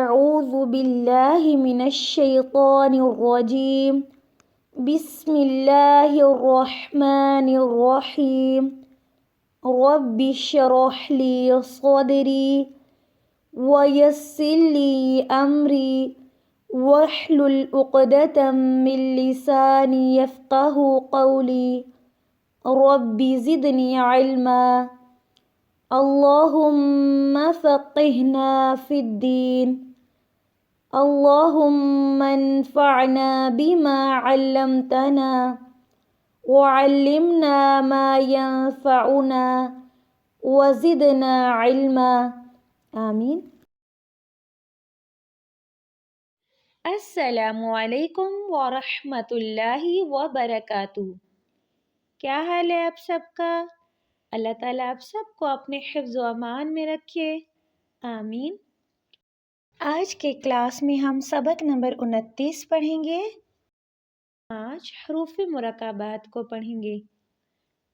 أعوذ بالله من الشيطان الرجيم بسم الله الرحمن الرحيم رب اشرح لي صدري ويسر لي أمري واحلل عقدة من لساني يفقه قولي رب زدني علما اللهم فقهنا في الدين اللهم انفعنا بما علمتنا وعلمنا ما ينفعنا وزدنا علما آمین۔ السلام علیکم ورحمۃ اللہ وبرکاتہ۔ کیا حال ہے آپ سب کا؟ اللہ تعالیٰ آپ سب کو اپنے حفظ و امان میں رکھے، آمین۔ آج کے کلاس میں ہم سبق نمبر 29 پڑھیں گے۔ آج حروف مرکبات کو پڑھیں گے۔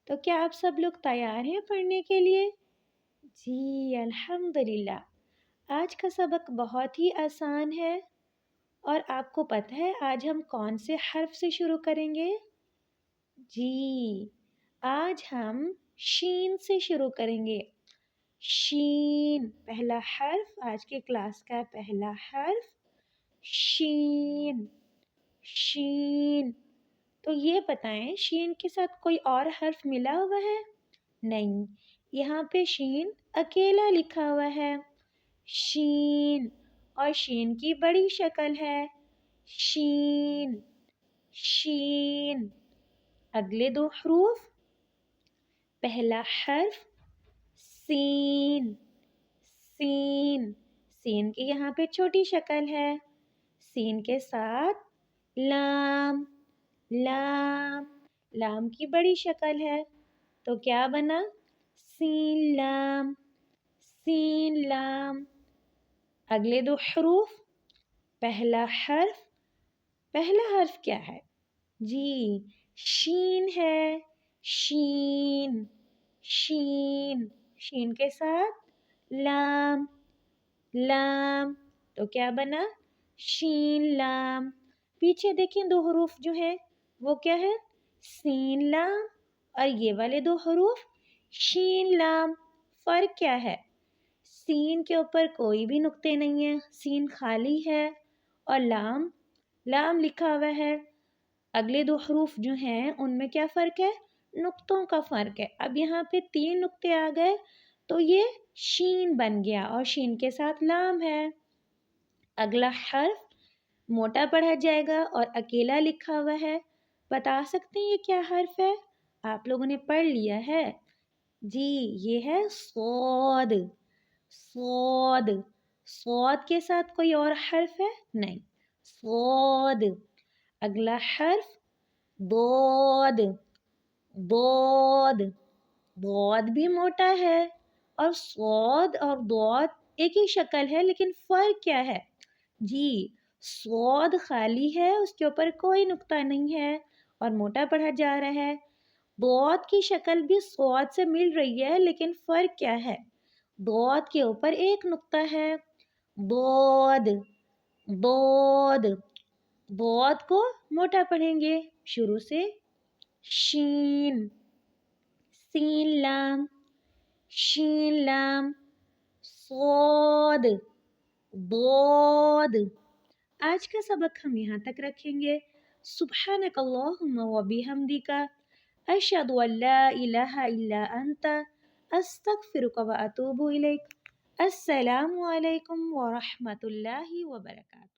تو کیا آپ سب لوگ تیار ہیں پڑھنے کے لیے؟ جی الحمدللہ۔ آج کا سبق بہت ہی آسان ہے، اور آپ کو پتہ ہے آج ہم کون سے حرف سے شروع کریں گے؟ جی آج ہم شین سے شروع کریں گے۔ شین پہلا حرف، آج کے کلاس کا پہلا حرف شین۔ شین تو یہ بتائیں شین کے ساتھ کوئی اور حرف ملا ہوا ہے؟ نہیں، یہاں پہ شین اکیلا لکھا ہوا ہے، شین، اور شین کی بڑی شکل ہے شین۔ شین اگلے دو حروف، پہلا حرف سین۔ سین، سین کی یہاں پہ چھوٹی شکل ہے، سین کے ساتھ لام۔ لام، لام کی بڑی شکل ہے، تو کیا بنا؟ سین لام۔ سین لام۔ اگلے دو حروف، پہلا حرف، پہلا حرف کیا ہے؟ جی شین ہے، شین۔ شین، شین کے ساتھ لام۔ لام، تو کیا بنا؟ شین لام۔ پیچھے دیکھیں دو حروف جو ہیں وہ کیا ہے؟ سین لام، اور یہ والے دو حروف شین لام۔ فرق کیا ہے؟ سین کے اوپر کوئی بھی نقطے نہیں ہیں، سین خالی ہے، اور لام، لام لکھا ہوا ہے۔ اگلے دو حروف جو ہیں ان میں کیا فرق ہے؟ نقطوں کا فرق ہے۔ اب یہاں پہ 3 نقطے آ گئے تو یہ شین بن گیا، اور شین کے ساتھ لام ہے۔ اگلا حرف موٹا پڑھا جائے گا اور اکیلا لکھا ہوا ہے، بتا سکتے ہیں یہ کیا حرف ہے؟ آپ لوگوں نے پڑھ لیا ہے؟ جی یہ ہے صاد۔ صاد، صاد کے ساتھ کوئی اور حرف ہے؟ نہیں، صاد۔ اگلا حرف ضاد۔ ضاد، ضاد بھی موٹا ہے، اور صاد اور ضاد ایک ہی شکل ہے، لیکن فرق کیا ہے؟ جی صاد خالی ہے، اس کے اوپر کوئی نقطہ نہیں ہے اور موٹا پڑھا جا رہا ہے۔ ضاد کی شکل بھی صاد سے مل رہی ہے، لیکن فرق کیا ہے؟ ضاد کے اوپر ایک نقطہ ہے، ضاد۔ ضاد، ضاد کو موٹا پڑھیں گے شروع سے، شین۔ سین لام، شین لام، صاد، ضاد۔ آج کا سبق ہم یہاں تک رکھیں گے۔ سبحانک اللہم و بحمدک، اشہد ان لا الہ الا انت، استغفرک و اتوب الیک۔ السلام علیکم ورحمۃ اللہ وبرکاتہ۔